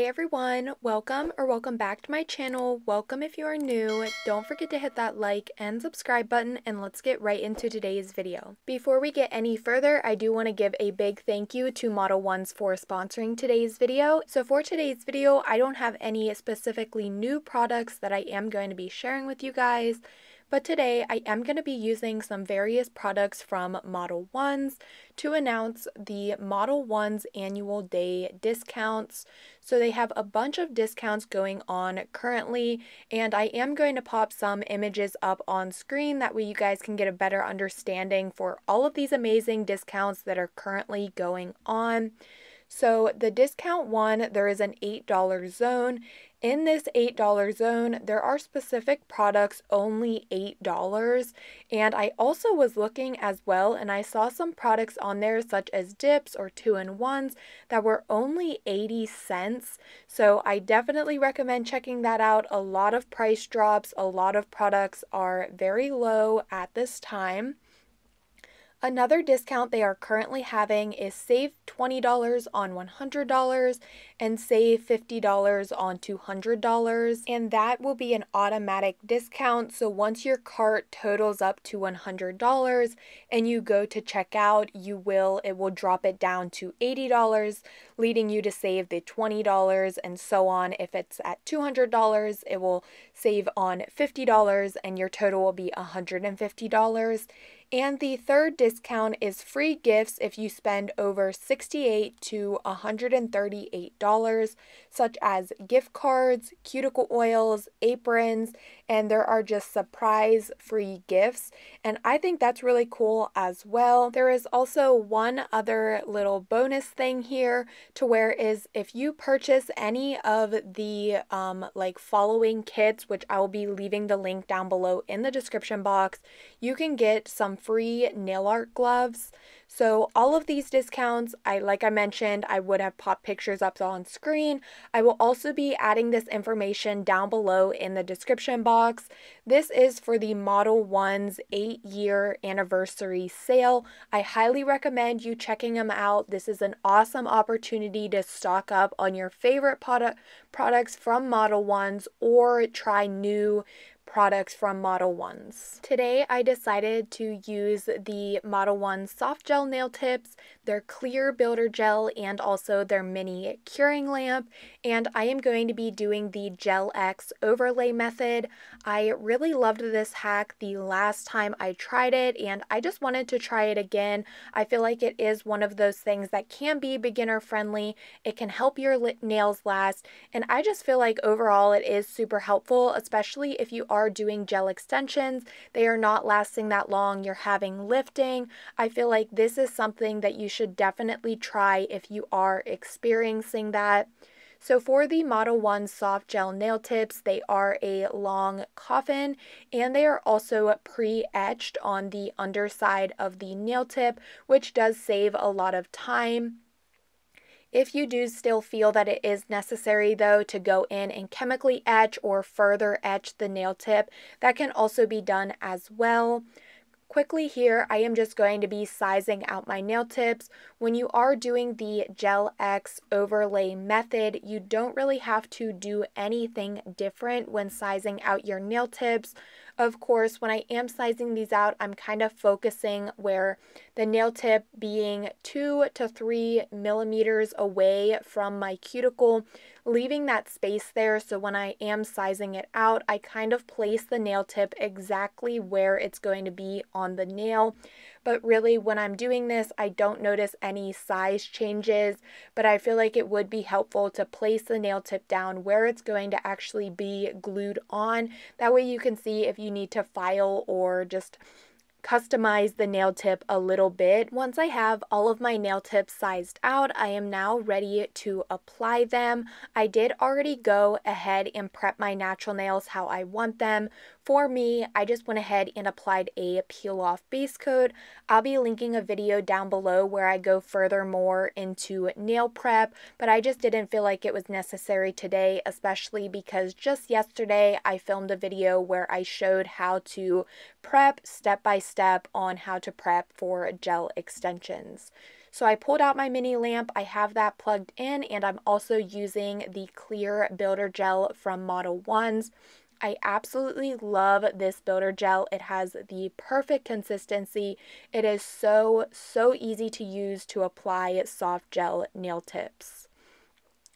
Hey everyone, welcome back to my channel. Welcome if you are new. Don't forget to hit that like and subscribe button, and let's get right into today's video. Before we get any further, I do want to give a big thank you to Modelones for sponsoring today's video. So for today's video, I don't have any specifically new products that I am going to be sharing with you guys. But today I am going to be using some various products from Modelones to announce the Modelones annual day discounts. So they have a bunch of discounts going on currently, and I am going to pop some images up on screen, that way you guys can get a better understanding for all of these amazing discounts that are currently going on. So the discount one, there is an $8 zone. In this $8 zone, there are specific products only $8. And I also was looking as well, and I saw some products on there such as dips or 2-in-1s that were only 80 cents. So I definitely recommend checking that out. A lot of price drops, a lot of products are very low at this time. Another discount they are currently having is save $20 on $100 and save $50 on $200, and that will be an automatic discount. So once your cart totals up to $100 and you go to check out, it will drop it down to $80, leading you to save the $20 and so on. If it's at $200, it will save on $50 and your total will be $150. And the third discount is free gifts if you spend over $68 to $138, such as gift cards, cuticle oils, aprons, and there are just surprise free gifts. And I think that's really cool as well. There is also one other little bonus thing here, to where is if you purchase any of the following kits, which I will be leaving the link down below in the description box, you can get some free nail art gloves. So all of these discounts, like I mentioned, I would have popped pictures up on screen. I will also be adding this information down below in the description box. This is for the Modelones 8-year anniversary sale. I highly recommend you checking them out. This is an awesome opportunity to stock up on your favorite products from Modelones or try new products from Modelones. Today I decided to use the Modelones soft gel nail tips, their clear builder gel, and also their mini curing lamp, and I am going to be doing the Gel X overlay method. I really loved this hack the last time I tried it, and I just wanted to try it again. I feel like it is one of those things that can be beginner friendly. It can help your nails last, and I just feel like overall it is super helpful, especially if you are doing gel extensions. They are not lasting that long. You're having lifting. I feel like this is something that you should definitely try if you are experiencing that. So for the Modelones soft gel nail tips, they are a long coffin, and they are also pre-etched on the underside of the nail tip, which does save a lot of time. If you do still feel that it is necessary though to go in and chemically etch or further etch the nail tip, that can also be done as well. Quickly here, I am just going to be sizing out my nail tips. When you are doing the Gel X overlay method, you don't really have to do anything different when sizing out your nail tips. Of course, when I am sizing these out, I'm kind of focusing where the nail tip being 2 to 3 millimeters away from my cuticle, leaving that space there. So when I am sizing it out, I kind of place the nail tip exactly where it's going to be on the nail. But really, when I'm doing this, I don't notice any size changes, but I feel like it would be helpful to place the nail tip down where it's going to actually be glued on. That way you can see if you need to file or just customize the nail tip a little bit. Once I have all of my nail tips sized out, I am now ready to apply them. I did already go ahead and prep my natural nails how I want them. For me, I just went ahead and applied a peel off base coat. I'll be linking a video down below where I go further more into nail prep, but I just didn't feel like it was necessary today, especially because just yesterday I filmed a video where I showed how to prep step by step on how to prep for gel extensions. So I pulled out my mini lamp, I have that plugged in, and I'm also using the clear builder gel from Modelones. I absolutely love this builder gel. It has the perfect consistency. It is so easy to use to apply soft gel nail tips.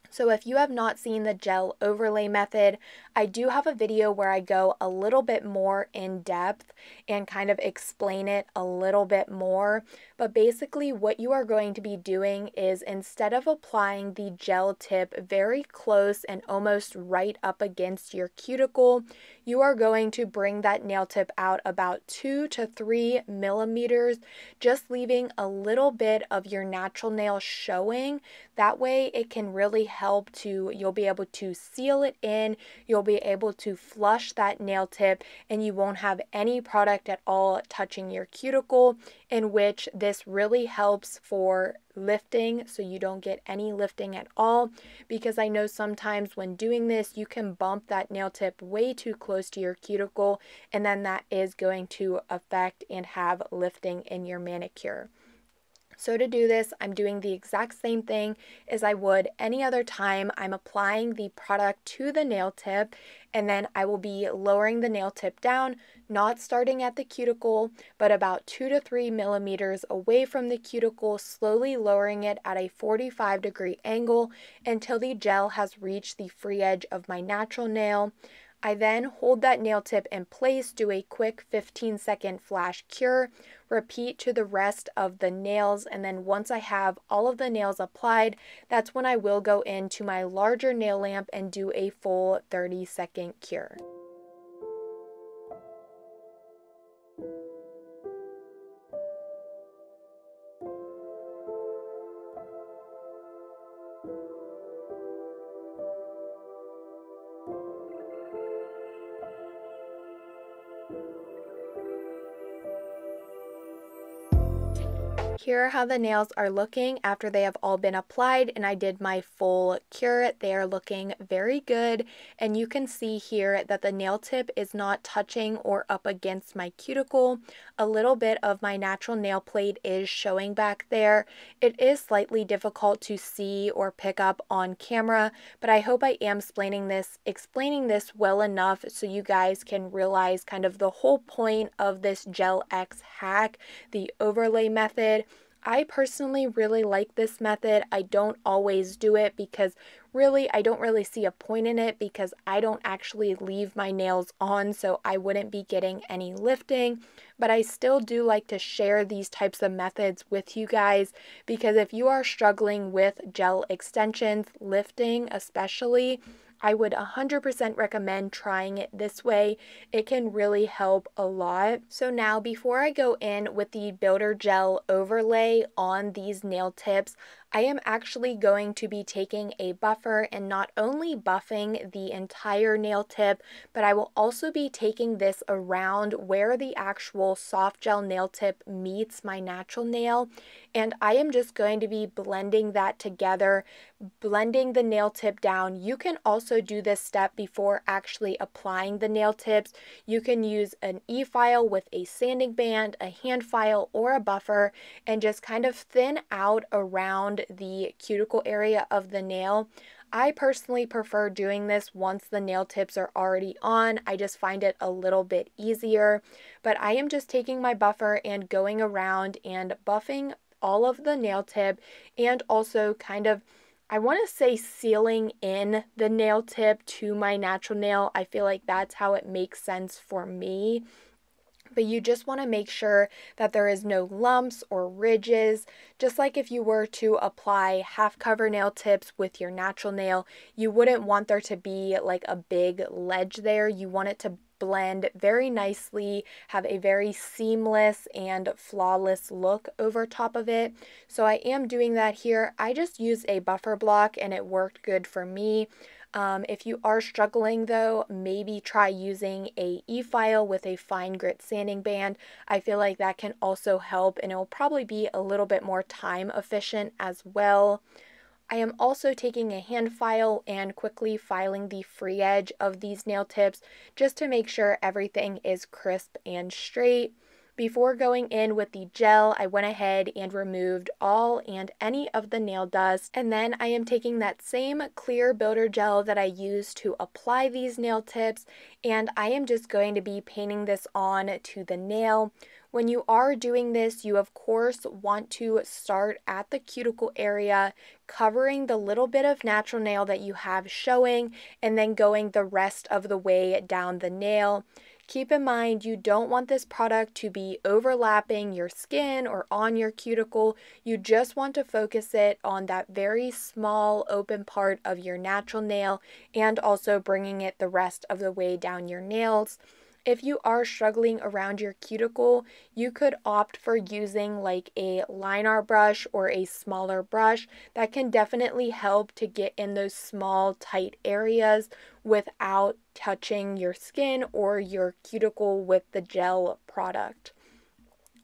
So if you have not seen the gel overlay method, I do have a video where I go a little bit more in depth and kind of explain it a little bit more. But basically what you are going to be doing is, instead of applying the gel tip very close and almost right up against your cuticle, you are going to bring that nail tip out about 2 to 3 millimeters, just leaving a little bit of your natural nail showing. That way it can really help to, you'll be able to seal it in, you'll be able to flush that nail tip, and you won't have any product at all touching your cuticle, in which this really helps for lifting, so you don't get any lifting at all, because I know sometimes when doing this you can bump that nail tip way too close to your cuticle, and then that is going to affect and have lifting in your manicure. So to do this, I'm doing the exact same thing as I would any other time. I'm applying the product to the nail tip, and then I will be lowering the nail tip down, not starting at the cuticle, but about 2 to 3 millimeters away from the cuticle, slowly lowering it at a 45-degree angle until the gel has reached the free edge of my natural nail. I then hold that nail tip in place, do a quick 15-second flash cure, repeat to the rest of the nails, and then once I have all of the nails applied, that's when I will go into my larger nail lamp and do a full 30-second cure. Here are how the nails are looking after they have all been applied and I did my full cure. They are looking very good, and you can see here that the nail tip is not touching or up against my cuticle. A little bit of my natural nail plate is showing back there. It is slightly difficult to see or pick up on camera, but I hope I am explaining this well enough so you guys can realize kind of the whole point of this Gel X hack, the overlay method. I personally really like this method. I don't always do it because really I don't really see a point in it, because I don't actually leave my nails on, so I wouldn't be getting any lifting. But I still do like to share these types of methods with you guys, because if you are struggling with gel extensions, lifting especially, I would 100% recommend trying it this way. It can really help a lot. So now, before I go in with the builder gel overlay on these nail tips, I am actually going to be taking a buffer and not only buffing the entire nail tip, but I will also be taking this around where the actual soft gel nail tip meets my natural nail. And I am just going to be blending that together, blending the nail tip down. You can also do this step before actually applying the nail tips. You can use an e-file with a sanding band, a hand file, or a buffer, and just kind of thin out around the cuticle area of the nail. I personally prefer doing this once the nail tips are already on. I just find it a little bit easier, but I am just taking my buffer and going around and buffing all of the nail tip, and also kind of, I want to say, sealing in the nail tip to my natural nail. I feel like that's how it makes sense for me. But you just want to make sure that there is no lumps or ridges. Just like if you were to apply half cover nail tips with your natural nail, you wouldn't want there to be like a big ledge there. You want it to blend very nicely, have a very seamless and flawless look over top of it. So I am doing that here. I just used a buffer block and it worked good for me. If you are struggling though, maybe try using a e-file with a fine grit sanding band. I feel like that can also help, and it will probably be a little bit more time efficient as well. I am also taking a hand file and quickly filing the free edge of these nail tips just to make sure everything is crisp and straight. Before going in with the gel, I went ahead and removed all and any of the nail dust, and then I am taking that same clear builder gel that I used to apply these nail tips, and I am just going to be painting this on to the nail. When you are doing this, you of course want to start at the cuticle area, covering the little bit of natural nail that you have showing, and then going the rest of the way down the nail. Keep in mind, you don't want this product to be overlapping your skin or on your cuticle. You just want to focus it on that very small open part of your natural nail and also bringing it the rest of the way down your nails. If you are struggling around your cuticle, you could opt for using like a line art brush or a smaller brush. That can definitely help to get in those small, tight areas without touching your skin or your cuticle with the gel product.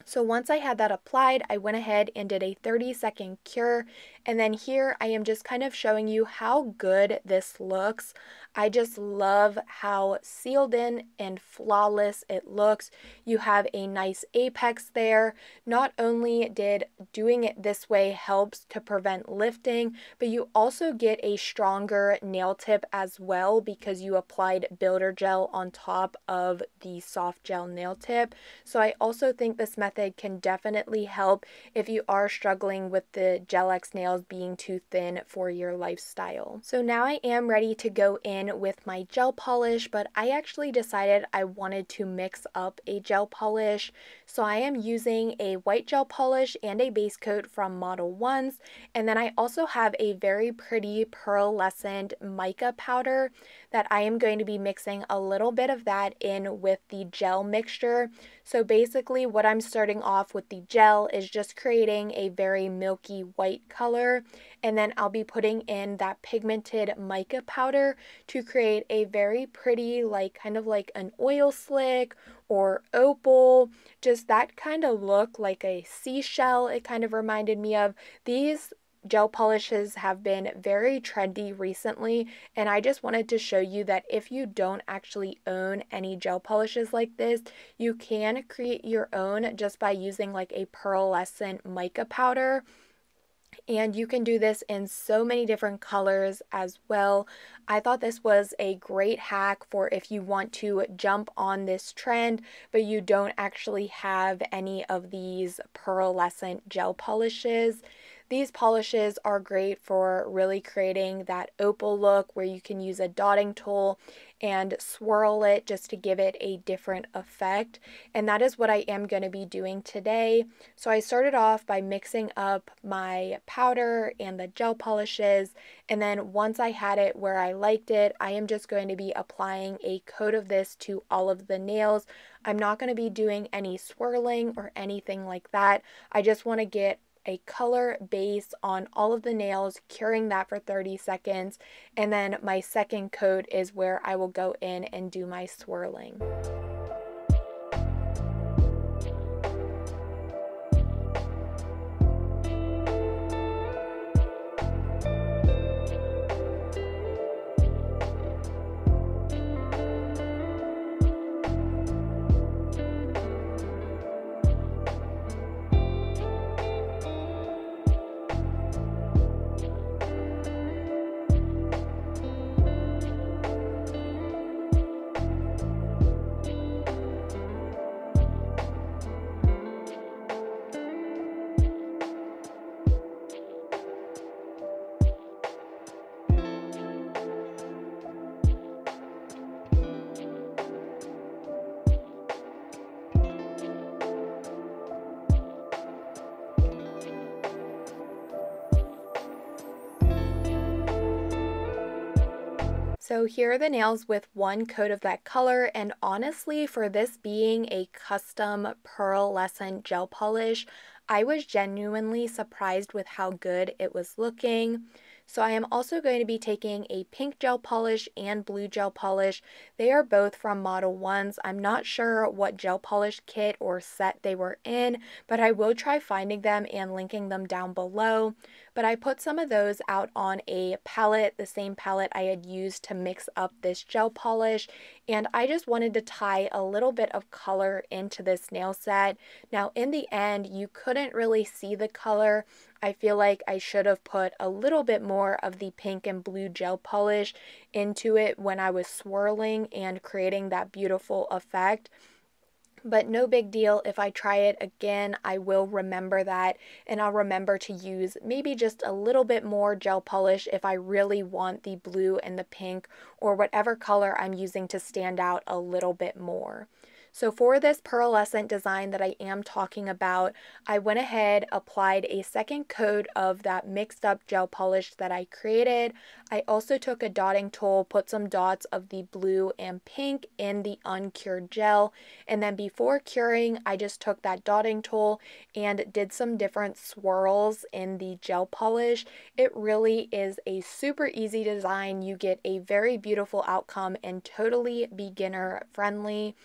So once I had that applied, I went ahead and did a 30-second cure, and then here I am just kind of showing you how good this looks. I just love how sealed in and flawless it looks. You have a nice apex there. Not only did doing it this way helps to prevent lifting, but you also get a stronger nail tip as well because you applied builder gel on top of the soft gel nail tip. So I also think this method can definitely help if you are struggling with the Gel X nails being too thin for your lifestyle. So now I am ready to go in with my gel polish, but I actually decided I wanted to mix up a gel polish. So I am using a white gel polish and a base coat from Modelones, and then I also have a very pretty pearlescent mica powder that I am going to be mixing a little bit of that in with the gel mixture. So basically what I'm starting off with the gel is just creating a very milky white color, and then I'll be putting in that pigmented mica powder to create a very pretty, like kind of like an oil slick or opal, just that kind of look, like a seashell it kind of reminded me of. These gel polishes have been very trendy recently, and I just wanted to show you that if you don't actually own any gel polishes like this, you can create your own just by using like a pearlescent mica powder. And you can do this in so many different colors as well. I thought this was a great hack for if you want to jump on this trend, but you don't actually have any of these pearlescent gel polishes. These polishes are great for really creating that opal look where you can use a dotting tool and swirl it just to give it a different effect. And that is what I am going to be doing today. So I started off by mixing up my powder and the gel polishes, and then once I had it where I liked it, I am just going to be applying a coat of this to all of the nails. I'm not going to be doing any swirling or anything like that. I just want to get a color base on all of the nails, curing that for 30 seconds, and then my second coat is where I will go in and do my swirling. So here are the nails with one coat of that color, and honestly, for this being a custom pearlescent gel polish, I was genuinely surprised with how good it was looking. So I am also going to be taking a pink gel polish and blue gel polish. They are both from Modelones. I'm not sure what gel polish kit or set they were in, but I will try finding them and linking them down below. But I put some of those out on a palette, the same palette I had used to mix up this gel polish, and I just wanted to tie a little bit of color into this nail set. Now in the end, you couldn't really see the color. I feel like I should have put a little bit more of the pink and blue gel polish into it when I was swirling and creating that beautiful effect. But no big deal. If I try it again, I will remember that, and I'll remember to use maybe just a little bit more gel polish if I really want the blue and the pink or whatever color I'm using to stand out a little bit more. So for this pearlescent design that I am talking about, I went ahead, applied a second coat of that mixed up gel polish that I created. I also took a dotting tool, put some dots of the blue and pink in the uncured gel, and then before curing, I just took that dotting tool and did some different swirls in the gel polish. It really is a super easy design. You get a very beautiful outcome and totally beginner friendly.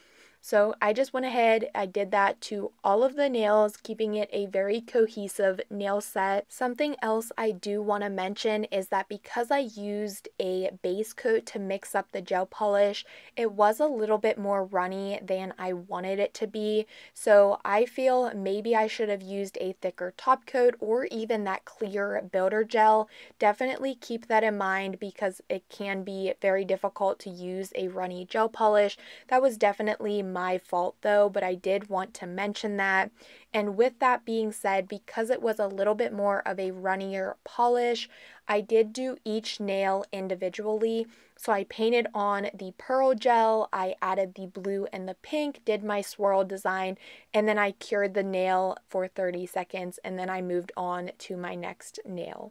So I just went ahead, I did that to all of the nails, keeping it a very cohesive nail set. Something else I do want to mention is that because I used a base coat to mix up the gel polish, it was a little bit more runny than I wanted it to be. So I feel maybe I should have used a thicker top coat or even that clear builder gel. Definitely keep that in mind because it can be very difficult to use a runny gel polish. That was definitely my fault though, but I did want to mention that. And with that being said, because it was a little bit more of a runnier polish, I did do each nail individually. So I painted on the pearl gel, I added the blue and the pink, did my swirl design, and then I cured the nail for 30 seconds, and then I moved on to my next nail.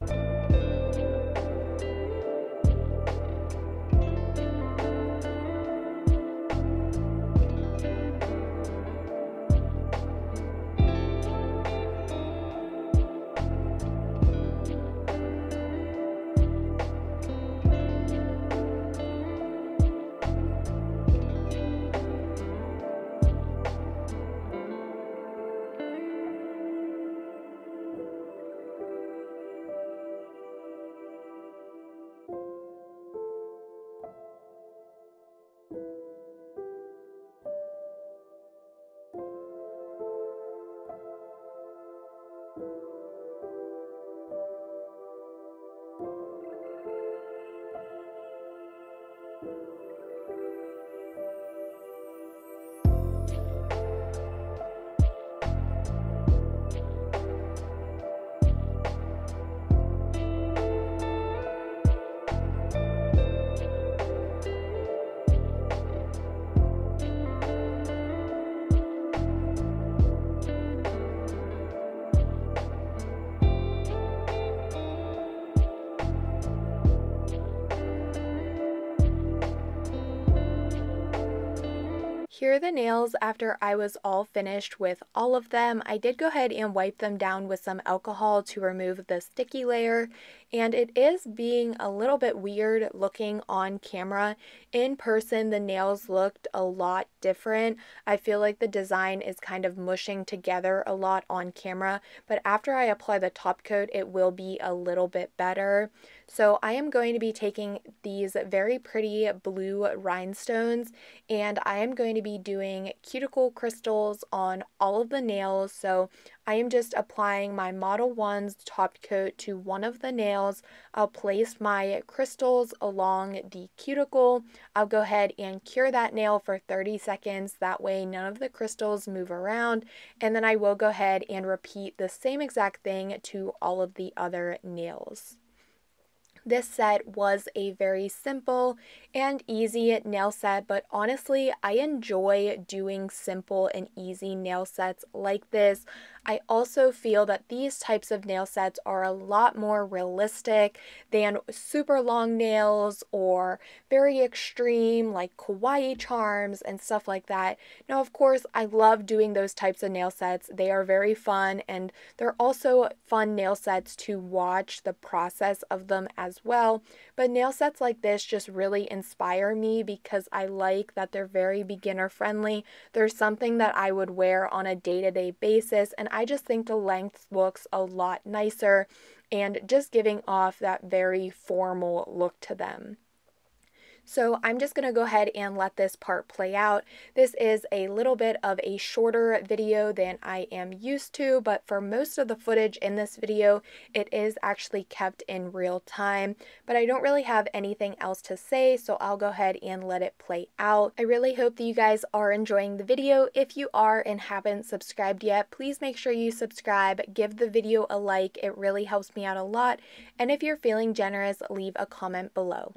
Here are the nails after I was all finished with all of them. I did go ahead and wipe them down with some alcohol to remove the sticky layer, and it is being a little bit weird looking on camera. In person, the nails looked a lot different. I feel like the design is kind of mushing together a lot on camera, but after I apply the top coat, it will be a little bit better. So I am going to be taking these very pretty blue rhinestones, and I am going to be doing cuticle crystals on all of the nails. So I am just applying my Modelones top coat to one of the nails. I'll place my crystals along the cuticle. I'll go ahead and cure that nail for 30 seconds. That way none of the crystals move around. And then I will go ahead and repeat the same exact thing to all of the other nails. This set was a very simple and easy nail set, but honestly, I enjoy doing simple and easy nail sets like this. I also feel that these types of nail sets are a lot more realistic than super long nails or very extreme like kawaii charms and stuff like that. Now, of course, I love doing those types of nail sets. They are very fun, and they're also fun nail sets to watch the process of them as well. But nail sets like this just really inspire me because I like that they're very beginner friendly. They're something that I would wear on a day-to-day basis, and I just think the length looks a lot nicer and just giving off that very formal look to them. So I'm just going to go ahead and let this part play out. This is a little bit of a shorter video than I am used to, but for most of the footage in this video, it is actually kept in real time. But I don't really have anything else to say, so I'll go ahead and let it play out. I really hope that you guys are enjoying the video. If you are and haven't subscribed yet, please make sure you subscribe, give the video a like. It really helps me out a lot. And if you're feeling generous, leave a comment below.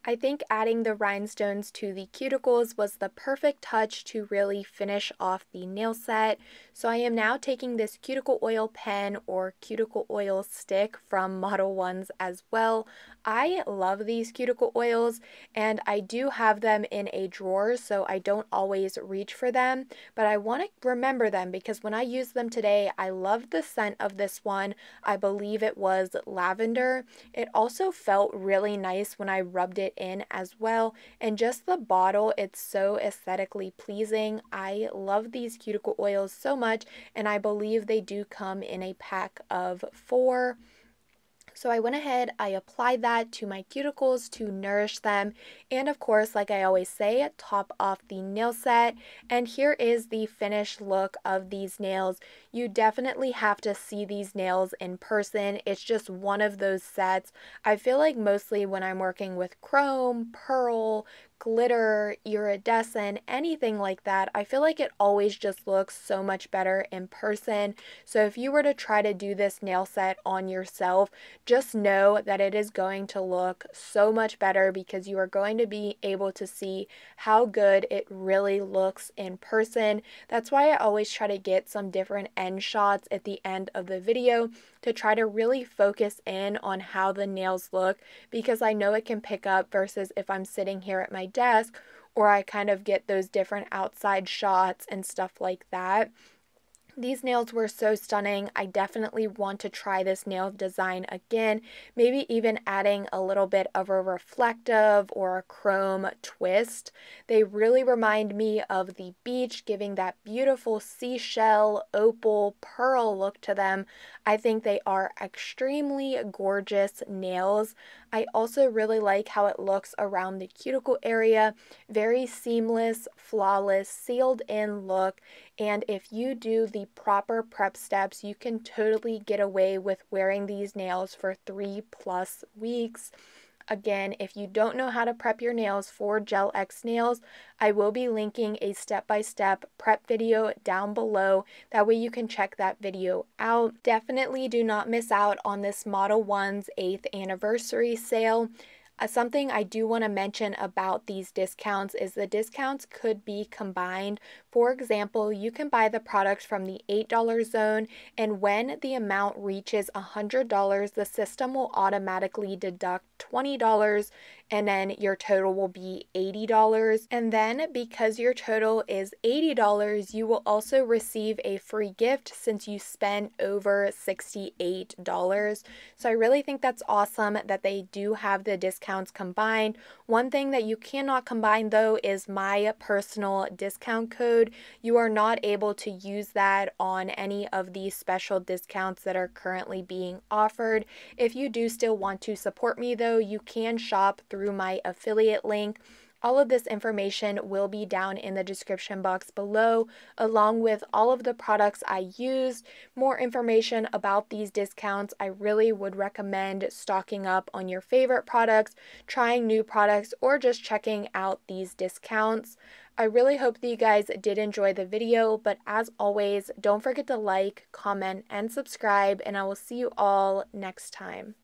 I think adding the rhinestones to the cuticles was the perfect touch to really finish off the nail set. So I am now taking this cuticle oil pen or cuticle oil stick from Modelones as well. I love these cuticle oils, and I do have them in a drawer, so I don't always reach for them, but I want to remember them because when I use them today, I loved the scent of this one. I believe it was lavender. It also felt really nice when I rubbed it in as well, and just the bottle, it's so aesthetically pleasing. I love these cuticle oils so much, and I believe they do come in a pack of 4. So I went ahead, I applied that to my cuticles to nourish them, and of course, like I always say, top off the nail set. And here is the finished look of these nails. You definitely have to see these nails in person. It's just one of those sets. I feel like mostly when I'm working with chrome, pearl, glitter, iridescent, anything like that, I feel like it always just looks so much better in person. So if you were to try to do this nail set on yourself, just know that it is going to look so much better because you are going to be able to see how good it really looks in person. That's why I always try to get some different end shots at the end of the video to try to really focus in on how the nails look, because I know it can pick up versus if I'm sitting here at my desk or I kind of get those different outside shots and stuff like that. These nails were so stunning. I definitely want to try this nail design again, maybe even adding a little bit of a reflective or a chrome twist. They really remind me of the beach, giving that beautiful seashell, opal, pearl look to them. I think they are extremely gorgeous nails. I also really like how it looks around the cuticle area. Very seamless, flawless, sealed in look. And if you do the proper prep steps, you can totally get away with wearing these nails for 3+ weeks. Again, if you don't know how to prep your nails for Gel X nails, I will be linking a step-by-step prep video down below. That way you can check that video out. Definitely do not miss out on this Model 1's 8th anniversary sale. Something I do want to mention about these discounts is the discounts could be combined. For example, you can buy the products from the $8 zone, and when the amount reaches $100, the system will automatically deduct $20, and then your total will be $80. And then because your total is $80, you will also receive a free gift since you spent over $68. So I really think that's awesome that they do have the discounts combined. One thing that you cannot combine though is my personal discount code. You are not able to use that on any of these special discounts that are currently being offered. If you do still want to support me though, you can shop through my affiliate link. All of this information will be down in the description box below, along with all of the products I used. More information about these discounts. I really would recommend stocking up on your favorite products, trying new products, or just checking out these discounts. I really hope that you guys did enjoy the video, but as always, don't forget to like, comment, and subscribe, and I will see you all next time.